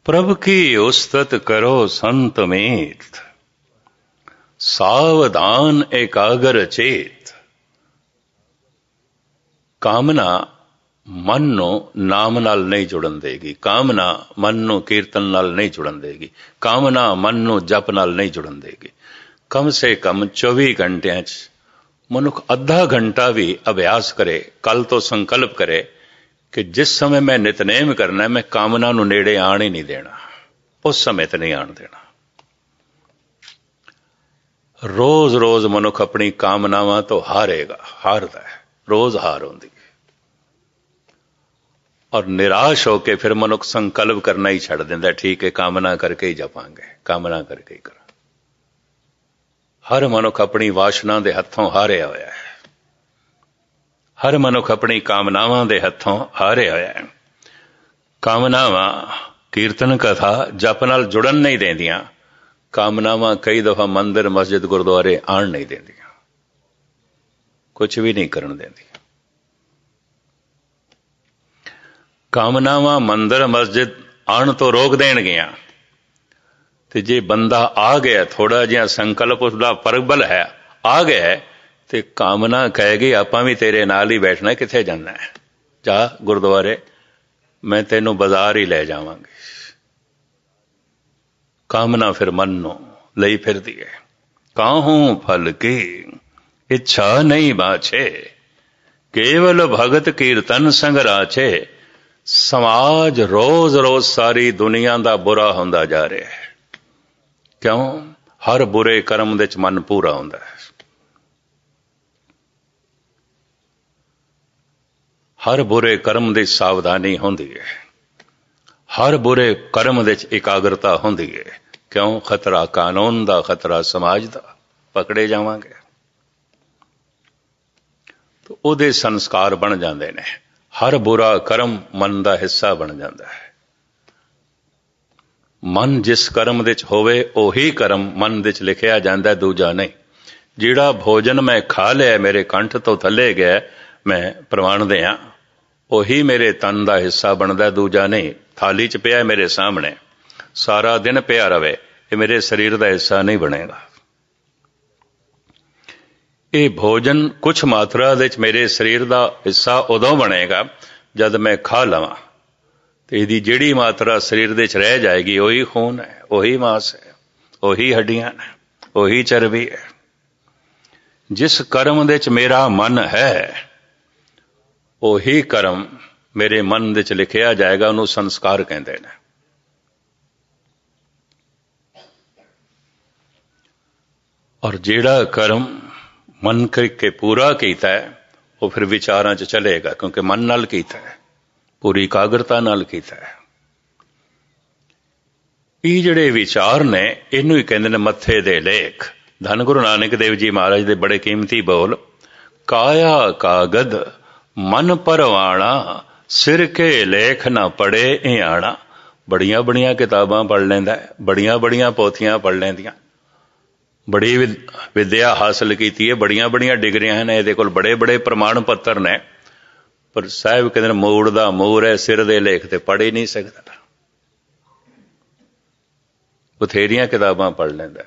प्रभु की उस्तत करो संत मीत, सावधान एकाग्र चेत। कामना मन ਨੂੰ ਨਾਮ ਨਾਲ ਨਹੀਂ ਜੁੜਨ ਦੇਗੀ, ਕਾਮਨਾ ਮਨ ਨੂੰ ਕੀਰਤਨ ਨਾਲ ਨਹੀਂ ਜੁੜਨ ਦੇਗੀ, ਕਾਮਨਾ ਮਨ ਨੂੰ ਜਪ ਨਾਲ ਨਹੀਂ ਜੁੜਨ ਦੇਗੀ। ਕਮ ਸੇ ਕਮ 24 ਘੰਟਿਆਂ 'ਚ ਮਨੁੱਖ ਅੱਧਾ ਘੰਟਾ ਵੀ ਅਭਿਆਸ ਕਰੇ, ਕੱਲ ਤੋਂ ਸੰਕਲਪ ਕਰੇ ਕਿ ਜਿਸ ਸਮੇਂ ਮੈਂ ਨਿਤਨੇਮ ਕਰਨਾ ਮੈਂ ਕਾਮਨਾ ਨੂੰ ਨੇੜੇ ਆਣ ਹੀ ਨਹੀਂ ਦੇਣਾ, ਉਸ ਸਮੇਂ ਤੇ ਨਹੀਂ ਆਣ ਦੇਣਾ। ਰੋਜ਼ ਰੋਜ਼ ਮਨੁੱਖ ਆਪਣੀ ਕਾਮਨਾਵਾਂ ਤੋਂ ਹਾਰੇਗਾ, ਹਾਰਦਾ ਹੈ, ਰੋਜ਼ ਹਾਰ ਹੁੰਦੀ ਹੈ। ਔਰ ਨਿਰਾਸ਼ ਹੋ ਕੇ ਫਿਰ ਮਨੁੱਖ ਸੰਕਲਪ ਕਰਨਾ ਹੀ ਛੱਡ ਦਿੰਦਾ, ਠੀਕ ਹੈ ਕਾਮਨਾ ਕਰਕੇ ਹੀ ਜਪਾਂਗੇ, ਕਾਮਨਾ ਕਰਕੇ ਹੀ ਕਰਾਂ। ਹਰ ਮਨੁੱਖ ਆਪਣੀ ਵਾਸ਼ਨਾ ਦੇ ਹੱਥੋਂ ਹਾਰਿਆ ਹੋਇਆ ਹੈ, ਹਰ ਮਨੁੱਖ ਆਪਣੀ ਕਾਮਨਾਵਾਂ ਦੇ ਹੱਥੋਂ ਹਾਰਿਆ ਹੋਇਆ ਹੈ। ਕਾਮਨਾਵਾਂ ਕੀਰਤਨ ਕਥਾ ਜਪ ਨਾਲ ਜੁੜਨ ਨਹੀਂ ਦਿੰਦੀਆਂ, ਕਾਮਨਾਵਾਂ ਕਈ ਦਫਾ ਮੰਦਿਰ ਮਸਜਿਦ ਗੁਰਦੁਆਰੇ ਆਣ ਨਹੀਂ ਦਿੰਦੀਆਂ, ਕੁਝ ਵੀ ਨਹੀਂ ਕਰਨ ਦਿੰਦੀਆਂ। ਕਾਮਨਾਵਾਂ ਮੰਦਰ ਮਸਜਿਦ ਆਉਣ ਤੋਂ ਰੋਕ ਦੇਣਗੀਆਂ ਤੇ ਜੇ ਬੰਦਾ ਆ ਗਿਆ, ਥੋੜਾ ਜਿਹਾ ਸੰਕਲਪ ਉਸਦਾ ਪ੍ਰਬਲ ਹੈ, ਆ ਗਿਆ ਤੇ ਕਾਮਨਾ ਕਹੇਗੀ ਆਪਾਂ ਵੀ ਤੇਰੇ ਨਾਲ ਹੀ ਬੈਠਣਾ, ਕਿੱਥੇ ਜਾਣਾ ਹੈ, ਜਾ ਗੁਰਦੁਆਰੇ, ਮੈਂ ਤੈਨੂੰ ਬਾਜ਼ਾਰ ਹੀ ਲੈ ਜਾਵਾਂਗੀ। ਕਾਮਨਾ ਫਿਰ ਮਨ ਨੂੰ ਲਈ ਫਿਰਦੀ ਹੈ। ਕਾਹੂੰ ਫਲ ਕੀ ਇੱਛਾ ਨਹੀਂ ਬਾਛੇ, ਕੇਵਲ ਭਗਤ ਕੀਰਤਨ ਸੰਗ ਰਾਛੇ। ਸਮਾਜ ਰੋਜ਼ ਰੋਜ਼ ਸਾਰੀ ਦੁਨੀਆ ਦਾ ਬੁਰਾ ਹੁੰਦਾ ਜਾ ਰਿਹਾ ਹੈ। ਕਿਉਂ? ਹਰ ਬੁਰੇ ਕਰਮ ਦੇ 'ਚ ਮਨ ਪੂਰਾ ਹੁੰਦਾ ਹੈ, ਹਰ ਬੁਰੇ ਕਰਮ ਦੀ ਸਾਵਧਾਨੀ ਹੁੰਦੀ ਹੈ, ਹਰ ਬੁਰੇ ਕਰਮ ਦੇ 'ਚ ਇਕਾਗਰਤਾ ਹੁੰਦੀ ਹੈ। ਕਿਉਂ? ਖਤਰਾ ਕਾਨੂੰਨ ਦਾ, ਖਤਰਾ ਸਮਾਜ ਦਾ, ਪਕੜੇ ਜਾਵਾਂਗੇ। ਤਾਂ ਉਹਦੇ ਸੰਸਕਾਰ ਬਣ ਜਾਂਦੇ ਨੇ। ਹਰ ਬੁਰਾ ਕਰਮ ਮਨ ਦਾ ਹਿੱਸਾ ਬਣ ਜਾਂਦਾ ਹੈ। ਮਨ ਜਿਸ ਕਰਮ ਦੇ 'ਚ ਹੋਵੇ ਉਹੀ ਕਰਮ ਮਨ ਦੇ 'ਚ ਲਿਖਿਆ ਜਾਂਦਾ, ਦੂਜਾ ਨਹੀਂ। ਜਿਹੜਾ ਭੋਜਨ ਮੈਂ ਖਾ ਲਿਆ, ਮੇਰੇ ਕੰਠ ਤੋਂ ਥੱਲੇ ਗਿਆ, ਮੈਂ ਪ੍ਰਵਾਨਦੇ ਹਾਂ, ਉਹੀ ਮੇਰੇ ਤਨ ਦਾ ਹਿੱਸਾ ਬਣਦਾ, ਦੂਜਾ ਨਹੀਂ। ਥਾਲੀ 'ਚ ਪਿਆ ਮੇਰੇ ਸਾਹਮਣੇ, ਸਾਰਾ ਦਿਨ ਪਿਆ ਰਵੇ, ਇਹ ਮੇਰੇ ਸਰੀਰ ਦਾ ਹਿੱਸਾ ਨਹੀਂ ਬਣੇਗਾ। ਇਹ ਭੋਜਨ ਕੁਛ ਮਾਤਰਾ ਦੇ 'ਚ ਮੇਰੇ ਸਰੀਰ ਦਾ ਹਿੱਸਾ ਉਦੋਂ ਬਣੇਗਾ ਜਦ ਮੈਂ ਖਾ ਲਵਾਂ, ਤੇ ਇਹਦੀ ਜਿਹੜੀ ਮਾਤਰਾ ਸਰੀਰ ਦੇ 'ਚ ਰਹਿ ਜਾਏਗੀ ਉਹੀ ਖੂਨ ਹੈ, ਉਹੀ ਮਾਸ ਹੈ, ਉਹੀ ਹੱਡੀਆਂ ਨੇ, ਉਹੀ ਚਰਬੀ ਹੈ। ਜਿਸ ਕਰਮ ਦੇ 'ਚ ਮੇਰਾ ਮਨ ਹੈ ਉਹੀ ਕਰਮ ਮੇਰੇ ਮਨ ਦੇ 'ਚ ਲਿਖਿਆ ਜਾਏਗਾ, ਉਹਨੂੰ ਸੰਸਕਾਰ ਕਹਿੰਦੇ ਨੇ। ਔਰ ਜਿਹੜਾ ਕਰਮ ਮਨ ਕਰਕੇ ਪੂਰਾ ਕੀਤਾ ਹੈ ਉਹ ਫਿਰ ਵਿਚਾਰਾਂ 'ਚ ਚਲੇਗਾ, ਕਿਉਂਕਿ ਮਨ ਨਾਲ ਕੀਤਾ ਹੈ, ਪੂਰੀ ਇਕਾਗਰਤਾ ਨਾਲ ਕੀਤਾ ਹੈ। ਇਹ ਜਿਹੜੇ ਵਿਚਾਰ ਨੇ ਇਹਨੂੰ ਹੀ ਕਹਿੰਦੇ ਨੇ ਮੱਥੇ ਦੇ ਲੇਖ। ਧੰਨ ਗੁਰੂ ਨਾਨਕ ਦੇਵ ਜੀ ਮਹਾਰਾਜ ਦੇ ਬੜੇ ਕੀਮਤੀ ਬੋਲ, ਕਾਇਆ ਕਾਗਦ ਮਨ ਪਰਵਾਣਾ, ਸਿਰ ਕੇ ਲੇਖ ਨਾ ਪੜੇ ਇਹ ਆਣਾ। ਬੜੀਆਂ ਬੜੀਆਂ ਕਿਤਾਬਾਂ ਪੜ੍ਹ ਲੈਂਦਾ, ਬੜੀਆਂ ਬੜੀਆਂ ਪੋਥੀਆਂ ਪੜ੍ਹ ਲੈਂਦੀਆਂ, ਬੜੀ ਵਿਦਿਆ ਹਾਸਲ ਕੀਤੀ ਹੈ, ਬੜੀਆਂ ਬੜੀਆਂ ਡਿਗਰੀਆਂ ਨੇ, ਇਹਦੇ ਕੋਲ ਬੜੇ ਬੜੇ ਪ੍ਰਮਾਣ ਪੱਤਰ ਨੇ, ਪਰ ਸਾਹਿਬ ਕਹਿੰਦੇ ਮੂੜ ਦਾ ਮੂਰ ਹੈ, ਸਿਰ ਦੇ ਲੇਖ ਤੇ ਪੜ੍ਹ ਹੀ ਨਹੀਂ ਸਕਦਾ। ਬਥੇਰੀਆਂ ਕਿਤਾਬਾਂ ਪੜ੍ਹ ਲੈਂਦਾ,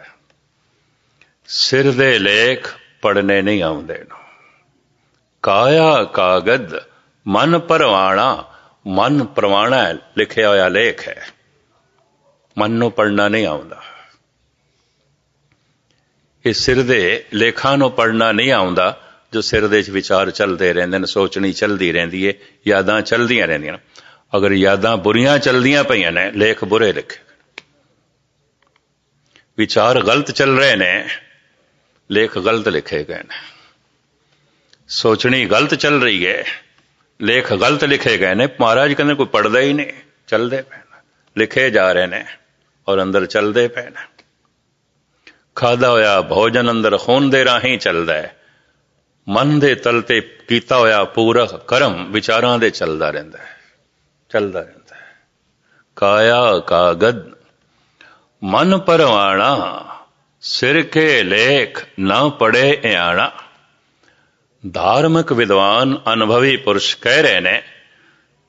ਸਿਰ ਦੇ ਲੇਖ ਪੜ੍ਹਨੇ ਨਹੀਂ ਆਉਂਦੇ ਨੂੰ। ਕਾਇਆ ਕਾਗਦ ਮਨ ਪਰਵਾਣਾ, ਮਨ ਪ੍ਰਵਾਣਾ ਲਿਖਿਆ ਹੋਇਆ ਲੇਖ ਹੈ, ਮਨ ਨੂੰ ਪੜ੍ਹਨਾ ਨਹੀਂ ਆਉਂਦਾ। ਇਹ ਸਿਰ ਦੇ ਲੇਖਾਂ ਨੂੰ ਪੜ੍ਹਨਾ ਨਹੀਂ ਆਉਂਦਾ ਜੋ ਸਿਰ ਦੇ 'ਚ ਵਿਚਾਰ ਚੱਲਦੇ ਰਹਿੰਦੇ ਨੇ, ਸੋਚਣੀ ਚੱਲਦੀ ਰਹਿੰਦੀ ਹੈ, ਯਾਦਾਂ ਚੱਲਦੀਆਂ ਰਹਿੰਦੀਆਂ ਨੇ। ਅਗਰ ਯਾਦਾਂ ਬੁਰੀਆਂ ਚੱਲਦੀਆਂ ਪਈਆਂ ਨੇ, ਲੇਖ ਬੁਰੇ ਲਿਖੇ, ਵਿਚਾਰ ਗਲਤ ਚੱਲ ਰਹੇ ਨੇ, ਲੇਖ ਗਲਤ ਲਿਖੇ ਗਏ ਨੇ। ਸੋਚਣੀ ਗਲਤ ਚੱਲ ਰਹੀ ਹੈ, ਲੇਖ ਗਲਤ ਲਿਖੇ ਗਏ ਨੇ। ਮਹਾਰਾਜ ਕਹਿੰਦੇ ਕੋਈ ਪੜ੍ਹਦਾ ਹੀ ਨਹੀਂ, ਚੱਲਦੇ ਪਏ ਨੇ, ਲਿਖੇ ਜਾ ਰਹੇ ਨੇ ਔਰ ਅੰਦਰ ਚੱਲਦੇ ਪਏ ਨੇ। ਖਾਧਾ ਹੋਇਆ ਭੋਜਨ ਅੰਦਰ ਖੂਨ ਦੇ ਰਾਹੀਂ ਚੱਲਦਾ ਹੈ, ਮਨ ਦੇ ਤਲ ਤੇ ਕੀਤਾ ਹੋਇਆ ਪੂਰਾ ਕਰਮ ਵਿਚਾਰਾਂ ਦੇ ਚੱਲਦਾ ਰਹਿੰਦਾ ਹੈ, ਚੱਲਦਾ ਰਹਿੰਦਾ ਹੈ। ਕਾਇਆ ਕਾਗਦ ਮਨ ਪਰਵਾਣਾ, ਸਿਰ ਕੇ ਲੇਖ ਨਾ ਪੜੇ ਇਆਣਾ। ਧਾਰਮਿਕ ਵਿਦਵਾਨ ਅਨੁਭਵੀ ਪੁਰਸ਼ ਕਹਿ ਰਹੇ ਨੇ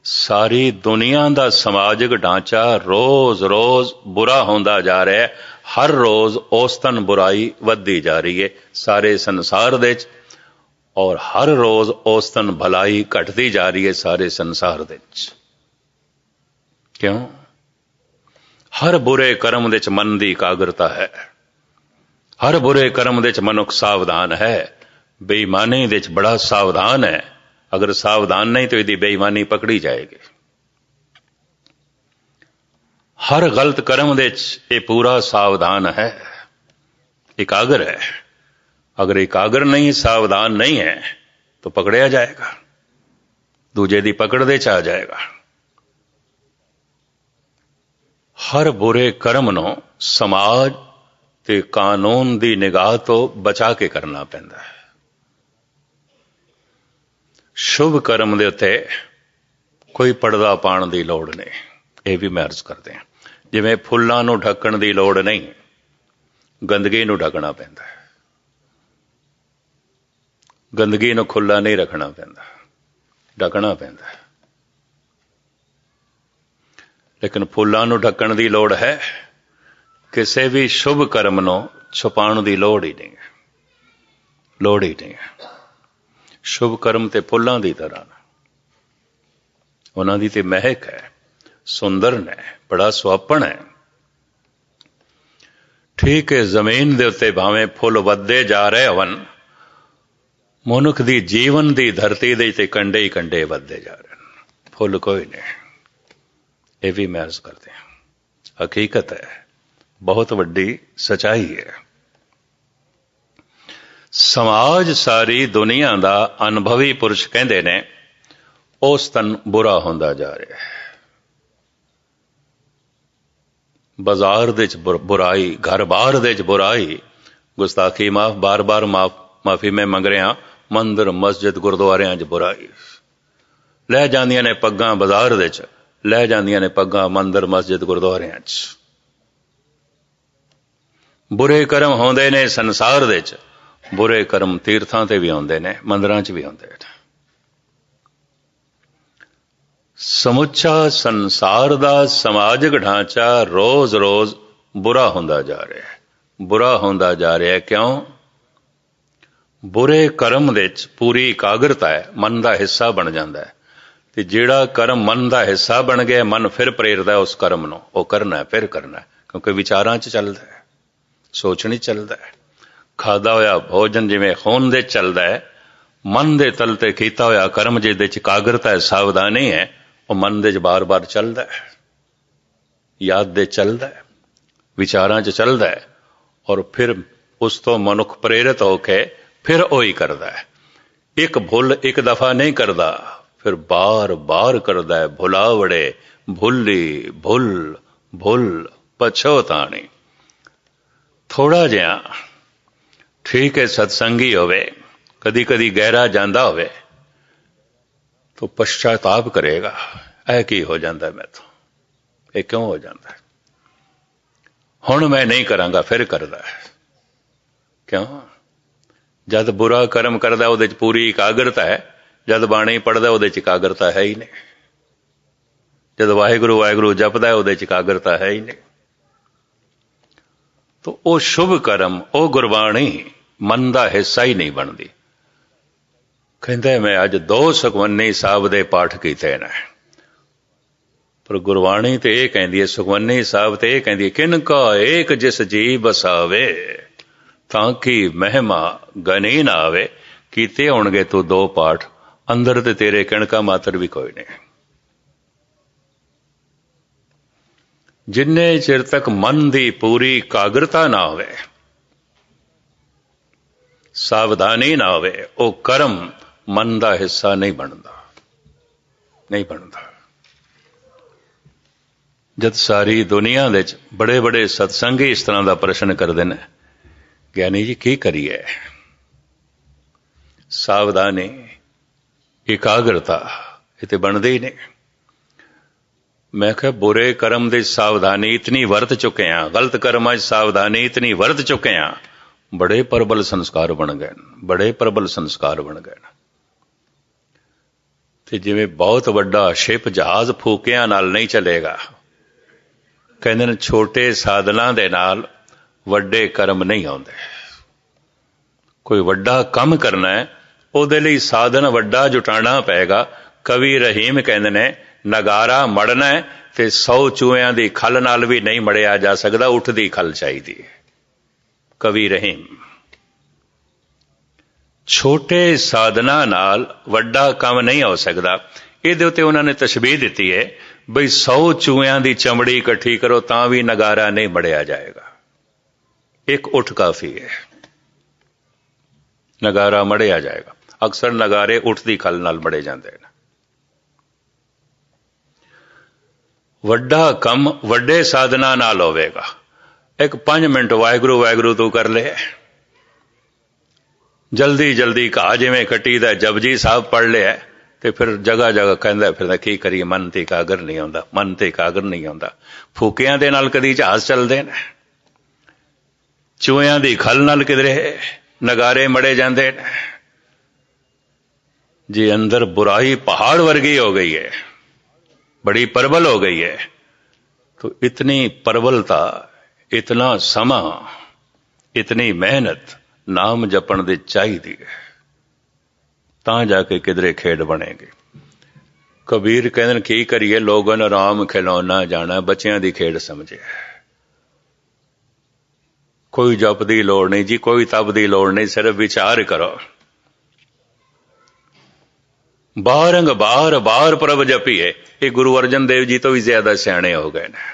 ਸਾਰੀ ਦੁਨੀਆ ਦਾ ਸਮਾਜਿਕ ਢਾਂਚਾ ਰੋਜ਼ ਰੋਜ਼ ਬੁਰਾ ਹੁੰਦਾ ਜਾ ਰਿਹਾ ਹੈ। ਹਰ ਰੋਜ਼ ਔਸਤਨ ਬੁਰਾਈ ਵੱਧਦੀ ਜਾ ਰਹੀ ਹੈ ਸਾਰੇ ਸੰਸਾਰ ਦੇ ਵਿੱਚ, ਔਰ ਹਰ ਰੋਜ਼ ਔਸਤਨ ਭਲਾਈ ਘਟਦੀ ਜਾ ਰਹੀ ਹੈ ਸਾਰੇ ਸੰਸਾਰ ਦੇ ਵਿੱਚ। ਕਿਉਂ? ਹਰ ਬੁਰੇ ਕਰਮ ਦੇ ਵਿੱਚ ਮਨ ਦੀ ਇਕਾਗਰਤਾ ਹੈ, ਹਰ ਬੁਰੇ ਕਰਮ ਦੇ ਵਿੱਚ ਮਨੁੱਖ ਸਾਵਧਾਨ ਹੈ, ਬੇਈਮਾਨੀ ਦੇ ਵਿੱਚ ਬੜਾ ਸਾਵਧਾਨ ਹੈ। ਅਗਰ ਸਾਵਧਾਨ ਨਹੀਂ ਤਾਂ ਇਹਦੀ ਬੇਈਮਾਨੀ ਪਕੜੀ ਜਾਏਗੀ। ਹਰ ਗਲਤ ਕਰਮ ਦੇ ਵਿੱਚ ਇਹ ਪੂਰਾ ਸਾਵਧਾਨ ਹੈ, ਇਕਾਗਰ ਹੈ। अगर एकाग्र नहीं, सावधान नहीं है तो पकड़िया जाएगा, दूजे दी पकड़ दे च आ जाएगा। हर बुरे कर्म नो समाज ते कानून दी निगाह तो बचा के करना पैंदा है। शुभ कर्म दे उत्ते कोई पर्दा पाण दी लोड़ नहीं, ये भी मैं अर्ज करदे हां। जिवें फुल्लां नूं ढकण दी लोड़ नहीं, गंदगी नूं ढकना पैंदा है। गंदगी नूं खुला नहीं रखना पैंदा, ढकना पैंदा है। लेकिन फुल्लां नूं ढकण दी लोड़ है, किसी भी शुभ कर्म नूं छुपाउण दी लोड़ ही नहीं है, लोड़ ही नहीं है। शुभ कर्म ते फुल्लां दी तरह ने, उन्हां दी ते महक है, सुंदर ने, बड़ा सुहापण है। ठीक है, जमीन दे उत्ते भावें फुल वधदे जा रहे हवन, मनुख दी जीवन दी धरती दे ते कंडे ही कंडे वधदे जा रहे हैं, फुल कोई नहीं। ये भी मैं अर्ज करते हैं, हकीकत है, बहुत वड्डी सच्चाई है। समाज सारी दुनिया दा अनुभवी पुरुष कहंदे ने औसतन बुरा होंदा जा रहा है। बाजार दे च बुराई, घर बार दे च बुराई, गुस्ताखी माफ, बार बार माफी मैं मंग रहा। मंदिर मस्जिद गुरुद्वारियां च बुराई लै जांदियां ने, पग्गां बाजार दे च लै जांदियां ने, पग्गां मंदिर मस्जिद गुरुद्वारियां च। बुरे कर्म होंदे ने संसार दे च, बुरे कर्म तीर्थां ते भी होंदे ने, मंदिरां च भी होंदे ने। समुचा संसार दा समाजिक ढांचा रोज रोज बुरा होंदा जा रहा है, बुरा होंदा जा रहा है। क्यों? बुरे कर्म दे च पूरी इकाग्रता है, मन का हिस्सा बन जाता है। तो जिहड़ा कर्म मन का हिस्सा बन गया, मन फिर प्रेरदा है उस कर्म नूं, वो करना है, फिर करना है, क्योंकि विचारां च चलदा है, सोचनी चलदा है। खादा होया भोजन जिवें खून दे चलदा है, मन दे तल ते कीता होया कर्म जिहदे च इकाग्रता है, सावधानी है, वो मन दे च बार बार चलदा है, याद दे चलदा है, विचारां च चलदा है, और फिर उस तो मनुख प्रेरित होके फिर वही करता है। एक भुल एक दफा नहीं करता, फिर बार बार करता है। भुलावड़े भुली भुल भुल पछोताणी। थोड़ा जिहा ठीक है सत्संगी होवे, कदी कदी गहरा जांदा होवे तो पश्चाताप करेगा, ऐ की हो जाता है, मैं तो ये क्यों हो जाता है, हुण मैं नहीं करांगा, फिर करता है। क्यों? जद बुरा कर्म करदा उहदे च पूरी इकाग्रता है, जद बाणी पढ़दा उहदे च इकाग्रता है ही नहीं, जद वाहिगुरू वाहिगुरू जपदा है उहदे च इकाग्रता है ही नहीं। तो वह शुभ कर्म, वह गुरबाणी मन का हिस्सा ही नहीं बनती। कहंदा मैं अज 2 सुखमनी साहब दे पाठ कीते ने, पर गुरबाणी तो यह कहती है, सुखमनी साहब तो यह कहती है, किनका एक जिस जी बसावे ताकि महिमा गनी ना आवे। कीते होणगे तू 2 पाठ, अंदर ते तेरे किणका मात्र भी कोई नहीं। जिन्ने चिर तक मन की पूरी इकाग्रता ना होवे, सावधानी ना होवे, वो कर्म मन का हिस्सा नहीं बनता, नहीं बनता। जद सारी दुनिया दे बड़े बड़े सत्संगी इस तरह का प्रश्न करते हैं, ज्ञानी जी की करिए, सावधानी इकाग्रता ये तो बनती ही नहीं। मैं कहा बुरे कर्म की सावधानी इतनी वरत चुके हैं, गलत कर्म सावधानी इतनी वरत चुके हैं, बड़े प्रबल संस्कार बन गए, बड़े प्रबल संस्कार बन गए। ਤੇ ਜਿਵੇਂ ਬਹੁਤ ਵੱਡਾ ਸ਼ਿਪ ਜਹਾਜ਼ ਫੂਕਿਆਂ ਨਾਲ ਨਹੀਂ ਚੱਲੇਗਾ, ਕਹਿੰਦੇ ਨੇ ਛੋਟੇ ਸਾਧਨਾਂ ਦੇ ਨਾਲ ਵੱਡੇ ਕਰਮ ਨਹੀਂ ਆਉਂਦੇ। ਕੋਈ ਵੱਡਾ ਕੰਮ ਕਰਨਾ ਹੈ, ਉਹਦੇ ਲਈ ਸਾਧਨ ਵੱਡਾ ਜੁਟਾਉਣਾ ਪਏਗਾ। ਕਵੀ ਰਹੀਮ ਕਹਿੰਦੇ ਨੇ ਨਗਾਰਾ ਮੜਨਾ ਹੈ ਤੇ 100 ਚੂਹਿਆਂ ਦੀ ਖੱਲ ਨਾਲ ਵੀ ਨਹੀਂ ਮੜਿਆ ਜਾ ਸਕਦਾ, ਉੱਠਦੀ ਖੱਲ ਚਾਹੀਦੀ ਹੈ। ਕਵੀ ਰਹੀਮ। ਛੋਟੇ ਸਾਧਨਾਂ ਨਾਲ ਵੱਡਾ ਕੰਮ ਨਹੀਂ ਹੋ ਸਕਦਾ। ਇਹਦੇ ਉੱਤੇ ਉਹਨਾਂ ਨੇ ਤਸ਼ਬੀਹ ਦਿੱਤੀ ਹੈ ਬਈ 100 ਚੂਹਿਆਂ ਦੀ ਚਮੜੀ ਇਕੱਠੀ ਕਰੋ ਤਾਂ ਵੀ ਨਗਾਰਾ ਨਹੀਂ ਮੜਿਆ ਜਾਏਗਾ, ਇੱਕ ਉੱਠ ਕਾਫੀ ਹੈ, ਨਗਾਰਾ ਮੜਿਆ ਜਾਏਗਾ। ਅਕਸਰ ਨਗਾਰੇ ਉੱਠਦੀ ਖੱਲ ਨਾਲ ਮੜੇ ਜਾਂਦੇ ਨੇ। ਵੱਡਾ ਕੰਮ ਵੱਡੇ ਸਾਧਨਾਂ ਨਾਲ ਹੋਵੇਗਾ। ਇੱਕ 5 ਮਿੰਟ ਵਾਹਿਗੁਰੂ ਵਾਹਿਗੁਰੂ ਤੂੰ ਕਰ ਲੈ, ਜਲਦੀ ਜਲਦੀ ਘਾਹ ਜਿਵੇਂ ਕੱਟੀ ਦਾ ਜਪਜੀ ਸਾਹਿਬ ਪੜ੍ਹ ਲਿਆ ਤੇ ਫਿਰ ਜਗ੍ਹਾ ਜਗ੍ਹਾ ਕਹਿੰਦਾ ਫਿਰਦਾ ਕੀ ਕਰੀਏ, ਮਨ ਤੇ ਇਕਾਗਰ ਨਹੀਂ ਆਉਂਦਾ, ਮਨ ਤੇ ਇਕਾਗਰ ਨਹੀਂ ਆਉਂਦਾ। ਫੂਕਿਆਂ ਦੇ ਨਾਲ ਕਦੀ ਜਹਾਜ਼ ਚੱਲਦੇ ਨੇ, ਚੂਹਿਆਂ ਦੀ ਖੱਲ ਨਾਲ ਕਿਧਰੇ ਨਗਾਰੇ ਮੜੇ ਜਾਂਦੇ ਨੇ। ਜੇ ਅੰਦਰ बुराई पहाड़ वर्गी हो गई है, बड़ी प्रबल हो गई है, तो इतनी प्रबलता, इतना समा, इतनी मेहनत नाम जपण दी चाहिदी है, तां जाके किधरे खेड बनेगी। कबीर कहते की करिए, लोगों ने राम खिलौना जाना, बच्चों की खेड समझे। कोई जप की लोड़ नहीं जी, कोई तप की लोड़ नहीं, सिर्फ विचार करो। बारंग बार बार प्रभ जपीए। ये गुरु अर्जन देव जी तो भी ज्यादा सियाणे हो गए ने।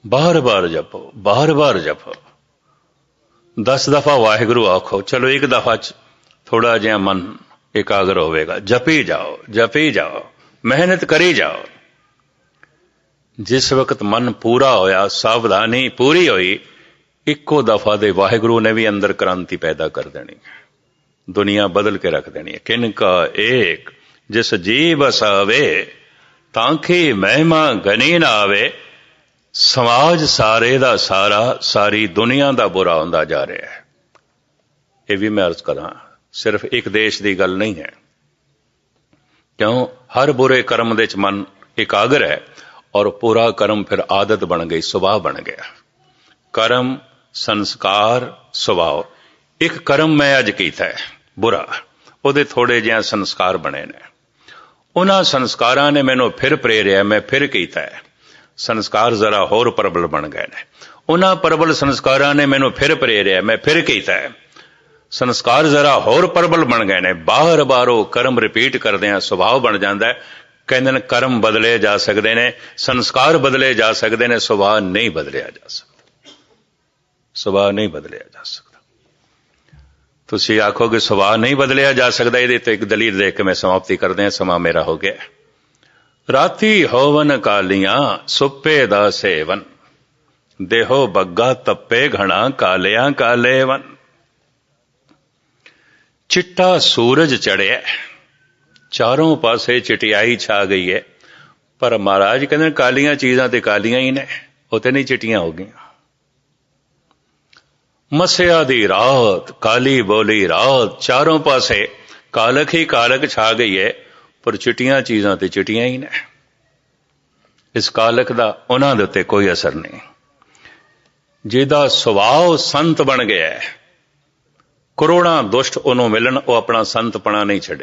बार बार जपो, बार बार जपो। 10 दफा वाहिगुरु आखो, चलो एक दफा थोड़ा जिहा मन एकाग्र होवेगा। जपी जाओ, जपी जाओ, मेहनत करी जाओ। जिस वक्त मन पूरा होया, सावधानी पूरी हुई, इक्को दफा दे वाहिगुरु ने भी अंदर क्रांति पैदा कर देनी, दुनिया बदल के रख देनी है। किनका एक जिस जी बसावे, तांखी महिमा गनी ना आवे। समाज सारे दा सारा, सारी दुनिया दा बुरा होंदा जा रहा है। ये भी मैं अर्ज करा, सिर्फ एक देश की गल नहीं है। क्यों? हर बुरे कर्म दे मन एकाग्र है और पूरा कर्म फिर आदत बन गई, सुभाव बन गया। कर्म, संस्कार, सुभाव। एक कर्म मैं अज कीता है बुरा, ਉਹਦੇ थोड़े जिहा संस्कार बने ने। उन्हां संस्कारां ने मैनू फिर प्रेरिया, मैं फिर कीता है। संस्कार जरा होर प्रबल बन गए ने। उन्हां प्रबल संस्कारां ने मैनू फिर प्रेरिया, मैं फिर कीता है। संस्कार जरा होर प्रबल बन गए ने। बार बार वो कर्म रिपीट करदिआं सुभाव बन जाता है। कहंदे ने कर्म बदले जा सकते ने, संस्कार बदले जा सकते ने, सुभाव नहीं बदलिया जा सकता। सुभाव नहीं बदलिया जा सकता। तुसी आखोगे सुभाव नहीं बदलिया जा सकता, ये तो एक दलील देख के मैं समाप्ति कर दें, समा मेरा हो गया। राती होवन कालियां सुप्पे दा सेवन, देहो बग्गा तप्पे घना कालियां कालेवन। चिट्टा सूरज चढ़िया, चारों पासे चिटियाई छा गई है, पर महाराज कहते कालियां चीज़ां ते कालियां ही ने, वो तो नहीं चिटियां हो गई। मसिया दी रात, काली बोली रात, चारों पासे कालक ही कालक छा गई है, पर चिटियां चीज़ां ते चिटियां ही ने। इस कालक दा उन्हां दे उत्ते कोई असर नहीं। जिहदा सुभाव संत बन गया है, करोड़ां दुष्ट उन्होंने मिलन, वो अपना संतपना नहीं छड्डे।